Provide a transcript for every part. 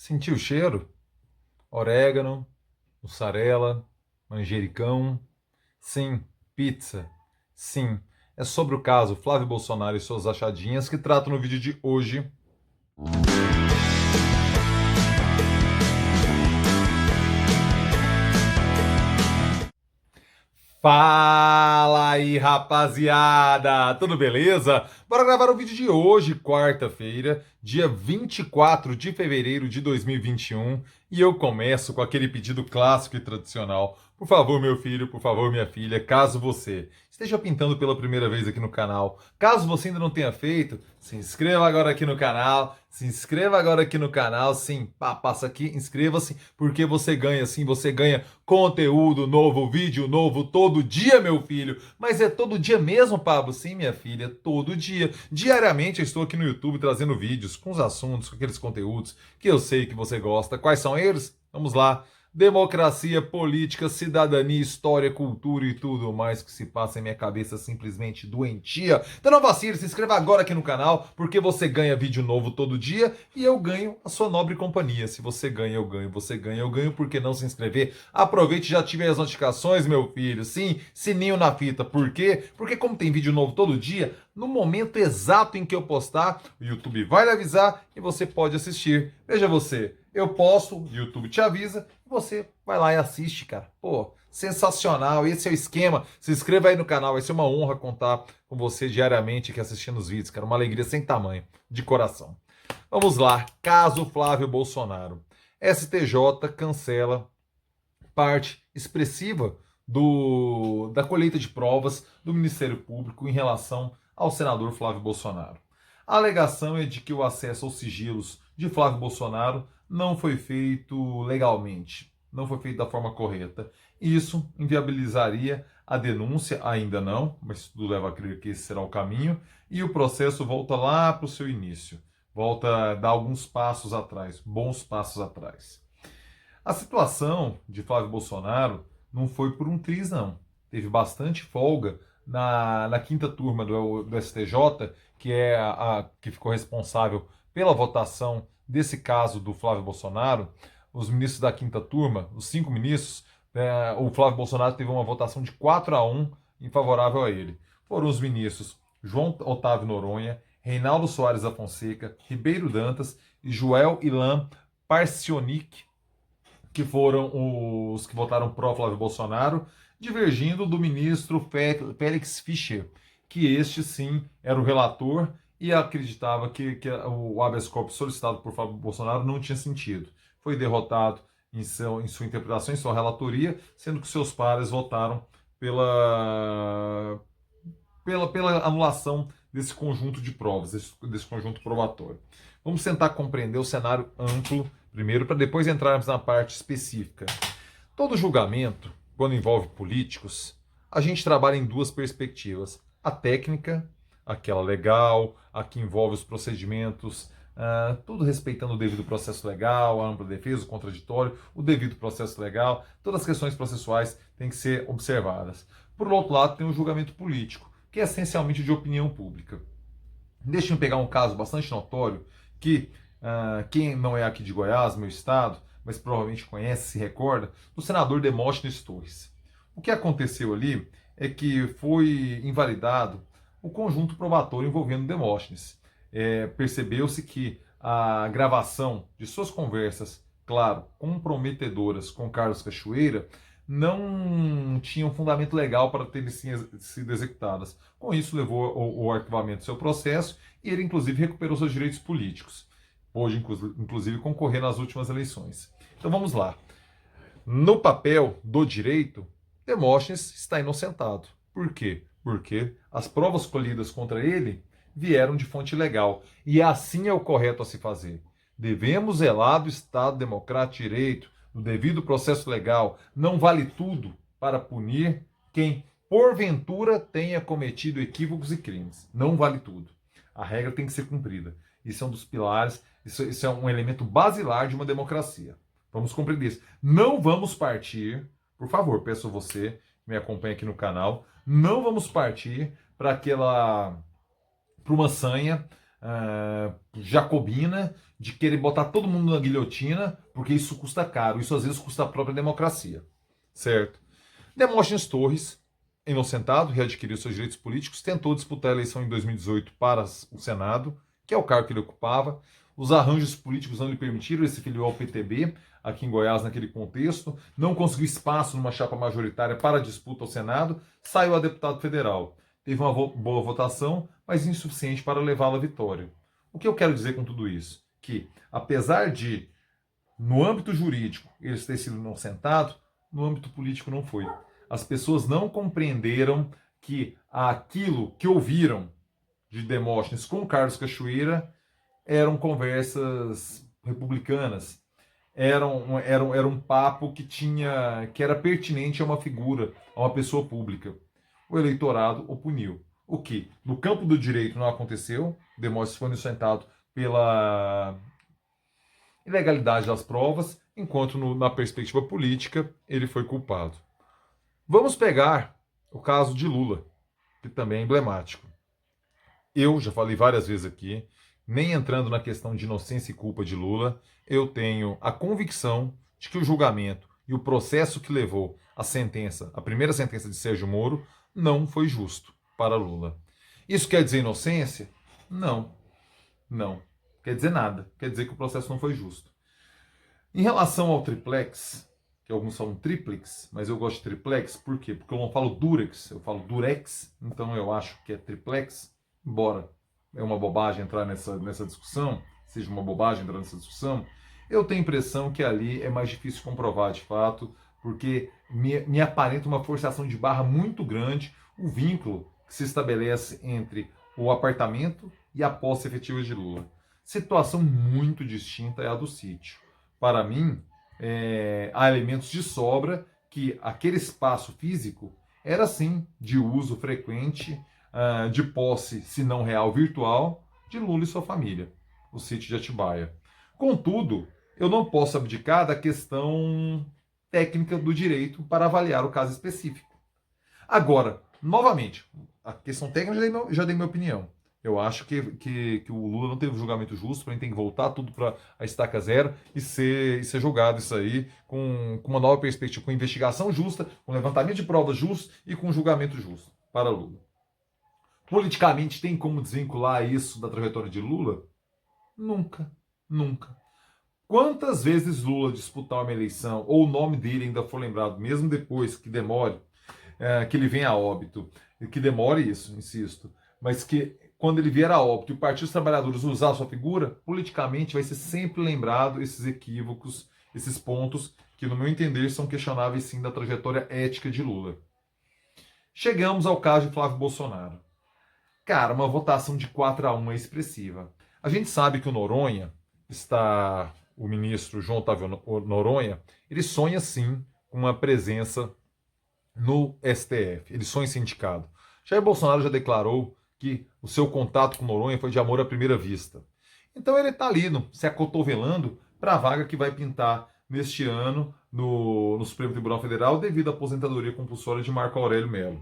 Sentiu o cheiro? Orégano, mussarela, manjericão. Sim, pizza. Sim, é sobre o caso Flávio Bolsonaro e suas achadinhas que trato no vídeo de hoje. Fala aí, rapaziada! Tudo beleza? Bora gravar o vídeo de hoje, quarta-feira, dia 24 de fevereiro de 2021, e eu começo com aquele pedido clássico e tradicional. Por favor, meu filho, por favor, minha filha, caso você esteja pintando pela primeira vez aqui no canal, caso você ainda não tenha feito, se inscreva agora aqui no canal, se inscreva agora aqui no canal, sim, passa aqui, inscreva-se, porque você ganha, sim, você ganha conteúdo novo, vídeo novo, todo dia, meu filho. Mas é todo dia mesmo, Pablo? Sim, minha filha, todo dia. Diariamente eu estou aqui no YouTube trazendo vídeos com os assuntos, com aqueles conteúdos que eu sei que você gosta. Quais são eles? Vamos lá. Democracia, política, cidadania, história, cultura e tudo mais que se passa em minha cabeça simplesmente doentia. Então não vacile, se inscreva agora aqui no canal, porque você ganha vídeo novo todo dia e eu ganho a sua nobre companhia. Se você ganha, eu ganho. Você ganha, eu ganho. Por que não se inscrever? Aproveite e já ative as notificações, meu filho. Sim, sininho na fita. Por quê? Porque como tem vídeo novo todo dia, no momento exato em que eu postar, o YouTube vai lhe avisar e você pode assistir. Veja você, eu posto, o YouTube te avisa, e você vai lá e assiste, cara. Pô, sensacional, esse é o esquema. Se inscreva aí no canal, vai ser uma honra contar com você diariamente aqui assistindo os vídeos, cara. Uma alegria sem tamanho, de coração. Vamos lá, caso Flávio Bolsonaro. STJ cancela parte expressiva da colheita de provas do Ministério Público em relação ao senador Flávio Bolsonaro. A alegação é de que o acesso aos sigilos de Flávio Bolsonaro não foi feito legalmente, não foi feito da forma correta. Isso inviabilizaria a denúncia, ainda não, mas tudo leva a crer que esse será o caminho, e o processo volta lá para o seu início, volta a dar alguns passos atrás, bons passos atrás. A situação de Flávio Bolsonaro não foi por um triz, não. Teve bastante folga na quinta turma do STJ, que é que ficou responsável pela votação desse caso do Flávio Bolsonaro. Os ministros da quinta turma, os 5 ministros, o Flávio Bolsonaro teve uma votação de 4-1 em favorável a ele. Foram os ministros João Otávio Noronha, Reinaldo Soares da Fonseca, Ribeiro Dantas e Joel Ilan Parcionic, que foram os que votaram pró Flávio Bolsonaro, divergindo do ministro Félix Fischer, que este sim era o relator e acreditava que o habeas corpus solicitado por Flávio Bolsonaro não tinha sentido. Foi derrotado em sua interpretação, em sua relatoria, sendo que seus pares votaram pela anulação desse conjunto de provas, desse conjunto probatório. Vamos tentar compreender o cenário amplo primeiro, para depois entrarmos na parte específica. Todo julgamento, quando envolve políticos, a gente trabalha em duas perspectivas. A técnica, aquela legal, a que envolve os procedimentos, tudo respeitando o devido processo legal, a ampla defesa, o contraditório, o devido processo legal, todas as questões processuais têm que ser observadas. Por outro lado, tem o julgamento político, que é essencialmente de opinião pública. Deixa eu pegar um caso bastante notório que quem não é aqui de Goiás, meu estado, mas provavelmente conhece, se recorda, do senador Demóstenes Torres. O que aconteceu ali é que foi invalidado o conjunto probatório envolvendo Demóstenes. Percebeu-se que a gravação de suas conversas, claro, comprometedoras com Carlos Cachoeira, não tinham fundamento legal para terem sido executadas. Com isso, levou o arquivamento do seu processo e ele, inclusive, recuperou seus direitos políticos. Pôde, inclusive, concorrer nas últimas eleições. Então vamos lá. No papel do direito, Demóstenes está inocentado. Por quê? Porque as provas colhidas contra ele vieram de fonte legal. E assim é o correto a se fazer. Devemos zelar do Estado democrático de direito, do devido processo legal. Não vale tudo para punir quem, porventura, tenha cometido equívocos e crimes. Não vale tudo. A regra tem que ser cumprida. Isso é um dos pilares, isso é um elemento basilar de uma democracia. Vamos compreender isso. Não vamos partir, por favor, peço a você que me acompanha aqui no canal, não vamos partir para uma sanha jacobina de querer botar todo mundo na guilhotina, porque isso custa caro, isso às vezes custa a própria democracia, certo? Demóstenes Torres, inocentado, readquiriu seus direitos políticos, tentou disputar a eleição em 2018 para o Senado, que é o cargo que ele ocupava. Os arranjos políticos não lhe permitiram, ele se filiou ao PTB, aqui em Goiás, naquele contexto, não conseguiu espaço numa chapa majoritária para a disputa ao Senado, saiu a deputado federal. Teve uma boa votação, mas insuficiente para levá-la à vitória. O que eu quero dizer com tudo isso? Que, apesar de, no âmbito jurídico, ele ter sido inocentado, no âmbito político não foi. As pessoas não compreenderam que aquilo que ouviram de Demóstenes com Carlos Cachoeira eram conversas republicanas, era um papo que era pertinente a uma figura, a uma pessoa pública. O eleitorado o puniu. O que, no campo do direito, não aconteceu. Demóstenes foi inocentado pela ilegalidade das provas, enquanto na perspectiva política ele foi culpado. Vamos pegar o caso de Lula, que também é emblemático. Eu já falei várias vezes aqui, nem entrando na questão de inocência e culpa de Lula, eu tenho a convicção de que o julgamento e o processo que levou a primeira sentença de Sérgio Moro, não foi justo para Lula. Isso quer dizer inocência? Não. Não. Quer dizer nada. Quer dizer que o processo não foi justo. Em relação ao triplex, que alguns falam triplex, mas eu gosto de triplex, por quê? Porque eu não falo durex, eu falo durex, então eu acho que é triplex, embora é uma bobagem entrar nessa discussão, seja uma bobagem entrar nessa discussão, eu tenho a impressão que ali é mais difícil comprovar de fato, porque me aparenta uma forçação de barra muito grande o vínculo que se estabelece entre o apartamento e a posse efetiva de Lula. Situação muito distinta é a do sítio. Para mim, há elementos de sobra que aquele espaço físico era sim de uso frequente, de posse, se não real, virtual, de Lula e sua família, o sítio de Atibaia. Contudo, eu não posso abdicar da questão técnica do direito para avaliar o caso específico. Agora, novamente, a questão técnica já dei minha opinião. Eu acho que o Lula não teve um julgamento justo, para ele tem que voltar tudo para a estaca zero e ser julgado isso aí com uma nova perspectiva, com investigação justa, com levantamento de provas justo e com julgamento justo para Lula. Politicamente tem como desvincular isso da trajetória de Lula? Nunca, nunca. Quantas vezes Lula disputar uma eleição, ou o nome dele ainda for lembrado, mesmo depois que demore, que ele venha a óbito, que demore isso, insisto, mas que quando ele vier a óbito e o Partido dos Trabalhadores usar a sua figura, politicamente vai ser sempre lembrado esses equívocos, esses pontos que, no meu entender, são questionáveis sim da trajetória ética de Lula. Chegamos ao caso de Flávio Bolsonaro. Cara, uma votação de 4-1 é expressiva. A gente sabe que o Noronha, o ministro João Otávio Noronha, ele sonha sim com uma presença no STF. Ele sonha em ser indicado. Jair Bolsonaro já declarou que o seu contato com Noronha foi de amor à primeira vista. Então ele está ali, se acotovelando para a vaga que vai pintar neste ano no Supremo Tribunal Federal devido à aposentadoria compulsória de Marco Aurélio Mello.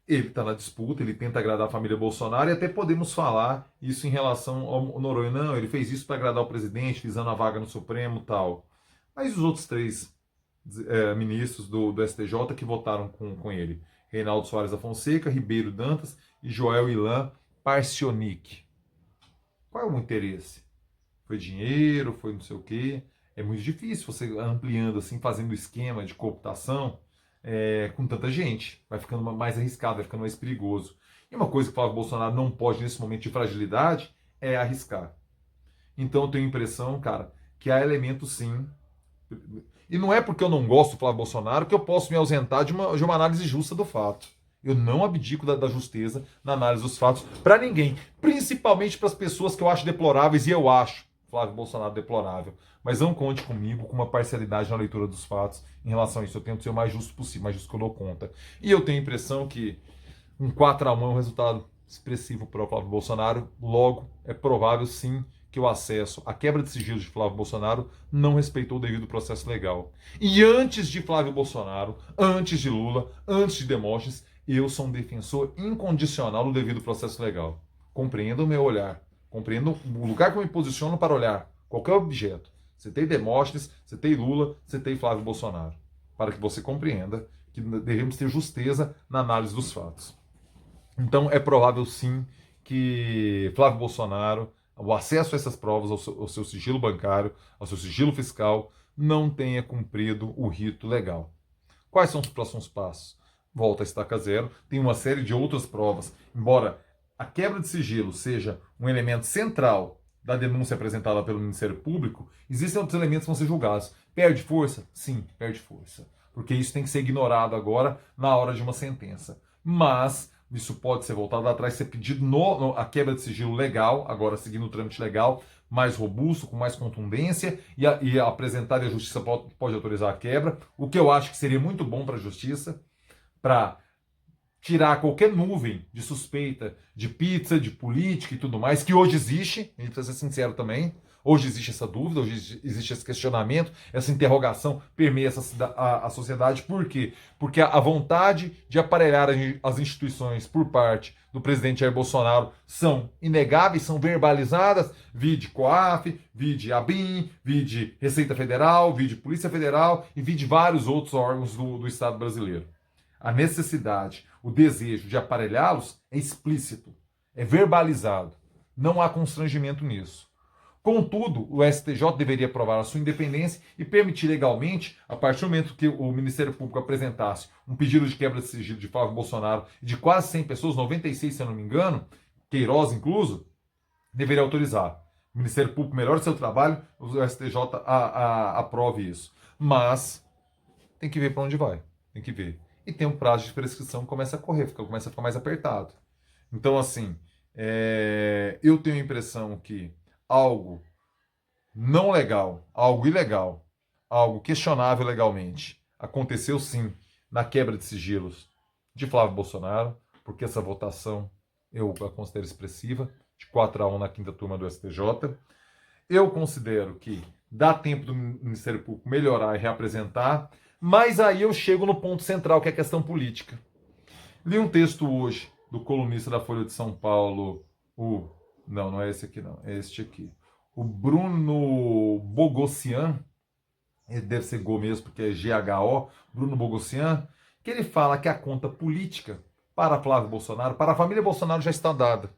Ele está na disputa, ele tenta agradar a família Bolsonaro e até podemos falar isso em relação ao Noronha. Não, ele fez isso para agradar o presidente, visando a vaga no Supremo e tal. Mas os outros três ministros do STJ que votaram com ele? Reinaldo Soares da Fonseca, Ribeiro Dantas e Joel Ilan Parcionic. Qual é o interesse? Foi dinheiro, foi não sei o quê. É muito difícil você ampliando assim, fazendo esquema de cooptação com tanta gente. Vai ficando mais arriscado, vai ficando mais perigoso. E uma coisa que o Flávio Bolsonaro não pode, nesse momento de fragilidade, é arriscar. Então eu tenho a impressão, cara, que há elementos sim. E não é porque eu não gosto do Flávio Bolsonaro que eu posso me ausentar de uma análise justa do fato. Eu não abdico da justeza na análise dos fatos para ninguém. Principalmente para as pessoas que eu acho deploráveis, e eu acho Flávio Bolsonaro deplorável. Mas não conte comigo com uma parcialidade na leitura dos fatos em relação a isso. Eu tento ser o mais justo possível, mais justo que eu dou conta. E eu tenho a impressão que um 4-1 é um resultado expressivo para o Flávio Bolsonaro. Logo, é provável sim que o acesso, a quebra de sigilo de Flávio Bolsonaro não respeitou o devido processo legal. E antes de Flávio Bolsonaro, antes de Lula, antes de Demóstenes, eu sou um defensor incondicional do devido processo legal. compreenda o meu olhar, compreenda o lugar que eu me posiciono para olhar qualquer objeto. Citei Demóstenes, citei Lula, citei Flávio Bolsonaro, para que você compreenda que devemos ter justeza na análise dos fatos. Então, é provável, sim, que Flávio Bolsonaro, o acesso a essas provas, ao seu sigilo bancário, ao seu sigilo fiscal, não tenha cumprido o rito legal. Quais são os próximos passos? Volta a estaca zero. Tem uma série de outras provas. Embora a quebra de sigilo seja um elemento central da denúncia apresentada pelo Ministério Público, existem outros elementos que vão ser julgados. Perde força? Sim, perde força. Porque isso tem que ser ignorado agora na hora de uma sentença. Mas isso pode ser voltado atrás, ser pedido a quebra de sigilo legal, agora seguindo o trâmite legal, mais robusto, com mais contundência, e apresentar, e a Justiça pode autorizar a quebra, o que eu acho que seria muito bom para a Justiça, para tirar qualquer nuvem de suspeita de pizza, de política e tudo mais, que hoje existe, a gente precisa ser sincero também, hoje existe essa dúvida, hoje existe esse questionamento, essa interrogação permeia a sociedade. Por quê? Porque a vontade de aparelhar as instituições por parte do presidente Jair Bolsonaro são inegáveis, são verbalizadas, vide COAF, vide ABIN, vide Receita Federal, vide Polícia Federal e vide vários outros órgãos do Estado brasileiro. A necessidade, o desejo de aparelhá-los é explícito, é verbalizado. Não há constrangimento nisso. Contudo, o STJ deveria provar a sua independência e permitir legalmente, a partir do momento que o Ministério Público apresentasse um pedido de quebra de sigilo de Flávio Bolsonaro de quase 100 pessoas, 96 se eu não me engano, Queiroz incluso, deveria autorizar. O Ministério Público melhore seu trabalho, o STJ aprove isso. Mas tem que ver para onde vai, tem que ver. E tem um prazo de prescrição que começa a correr, começa a ficar mais apertado. Então, assim, eu tenho a impressão que algo não legal, algo ilegal, algo questionável legalmente, aconteceu sim na quebra de sigilos de Flávio Bolsonaro, porque essa votação eu a considero expressiva, de 4-1 na quinta turma do STJ. Eu considero que dá tempo do Ministério Público melhorar e reapresentar, mas aí eu chego no ponto central, que é a questão política. Li um texto hoje do colunista da Folha de São Paulo, não é esse aqui não, é este aqui. O Bruno Bogossian, ele deve ser Go mesmo, porque é GHO, Bruno Bogossian, que ele fala que a conta política para Flávio Bolsonaro, para a família Bolsonaro já está dada.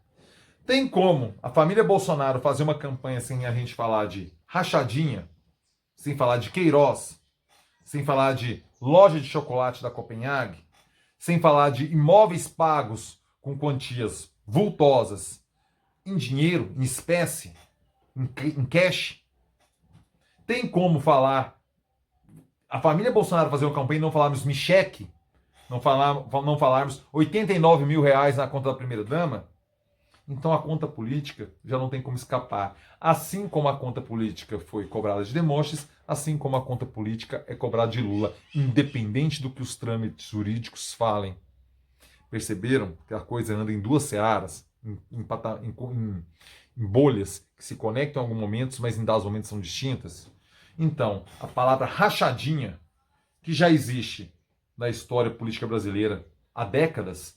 Tem como a família Bolsonaro fazer uma campanha sem a gente falar de rachadinha, sem falar de Queiroz, sem falar de loja de chocolate da Copenhague, sem falar de imóveis pagos com quantias vultosas em dinheiro, em espécie, em cash? Tem como falar a família Bolsonaro fazer uma campanha e não falarmos em cheque? Não falarmos 89 mil reais na conta da primeira-dama? Então a conta política já não tem como escapar. Assim como a conta política foi cobrada de Demóstenes, assim como a conta política é cobrada de Lula, independente do que os trâmites jurídicos falem. Perceberam que a coisa anda em duas searas, em bolhas que se conectam em alguns momentos, mas em dados momentos são distintas? Então, a palavra rachadinha, que já existe na história política brasileira há décadas,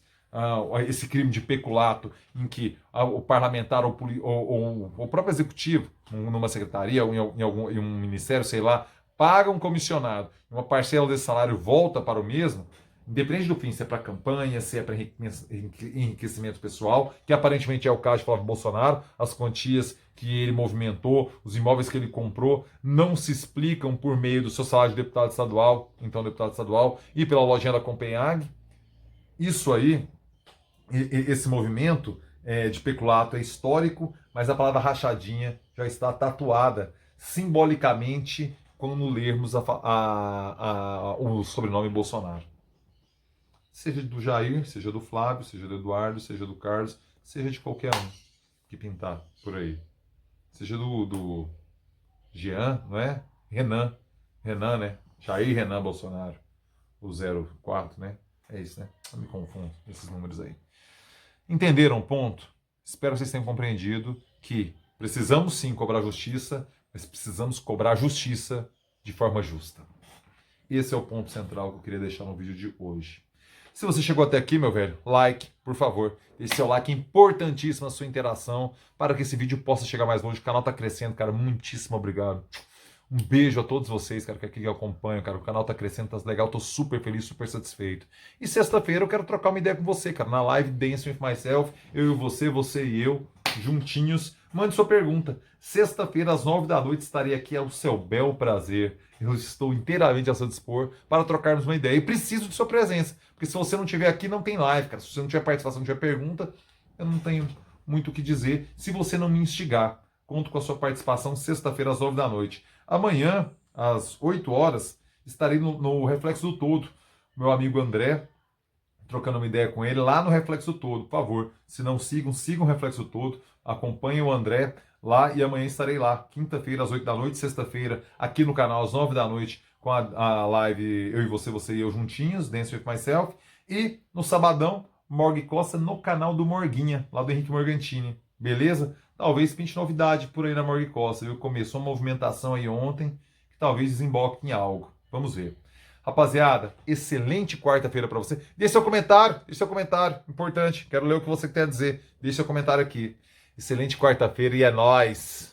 esse crime de peculato em que o parlamentar ou o próprio executivo, numa secretaria ou em um ministério, sei lá, paga um comissionado, uma parcela desse salário volta para o mesmo, independente do fim, se é para campanha, se é para enriquecimento pessoal, que aparentemente é o caso de Flávio Bolsonaro, as quantias que ele movimentou, os imóveis que ele comprou, não se explicam por meio do seu salário de deputado estadual, então deputado estadual, e pela lojinha da Copenhague. Isso aí, esse movimento de peculato é histórico, mas a palavra rachadinha já está tatuada simbolicamente quando lermos o sobrenome Bolsonaro. Seja do Jair, seja do Flávio, seja do Eduardo, seja do Carlos, seja de qualquer um que pintar por aí. Seja do Jean, não é? Renan, né? Jair Renan Bolsonaro, o 04, né? É isso, né? Eu me confundo esses números aí. Entenderam o ponto? Espero que vocês tenham compreendido que precisamos sim cobrar justiça, mas precisamos cobrar justiça de forma justa. Esse é o ponto central que eu queria deixar no vídeo de hoje. Se você chegou até aqui, meu velho, like, por favor. Esse seu like é importantíssimo, a sua interação, para que esse vídeo possa chegar mais longe. O canal tá crescendo, cara. Muitíssimo obrigado. Um beijo a todos vocês, cara, que aqui acompanham, cara. O canal tá crescendo, tá legal, tô super feliz, super satisfeito. E sexta-feira eu quero trocar uma ideia com você, cara, na live Dance with Myself, eu e você e eu, juntinhos. Mande sua pergunta. Sexta-feira, às 9 da noite, estarei aqui ao seu bel prazer. Eu estou inteiramente a seu dispor para trocarmos uma ideia. E preciso de sua presença, porque se você não estiver aqui, não tem live, cara. Se você não tiver participação, não tiver pergunta, eu não tenho muito o que dizer. Se você não me instigar, conto com a sua participação sexta-feira, às 9 da noite. Amanhã, às 8 horas, estarei no Reflexo do Todo. Meu amigo André, trocando uma ideia com ele lá no Reflexo Todo. Por favor, se não sigam o Reflexo Todo, acompanhem o André lá e amanhã estarei lá. Quinta-feira, às 8 da noite, sexta-feira, aqui no canal, às 9 da noite, com a live Eu e você e eu juntinhos, Dance with Myself. E no sabadão, Morgue Costa no canal do Morguinha, lá do Henrique Morgantini. Beleza? Talvez pinte novidade por aí na Morgue Costa, viu? Começou uma movimentação aí ontem, que talvez desemboque em algo. Vamos ver. Rapaziada, excelente quarta-feira para você. Deixe seu comentário, importante. Quero ler o que você tem a dizer. Deixe seu comentário aqui. Excelente quarta-feira e é nóis!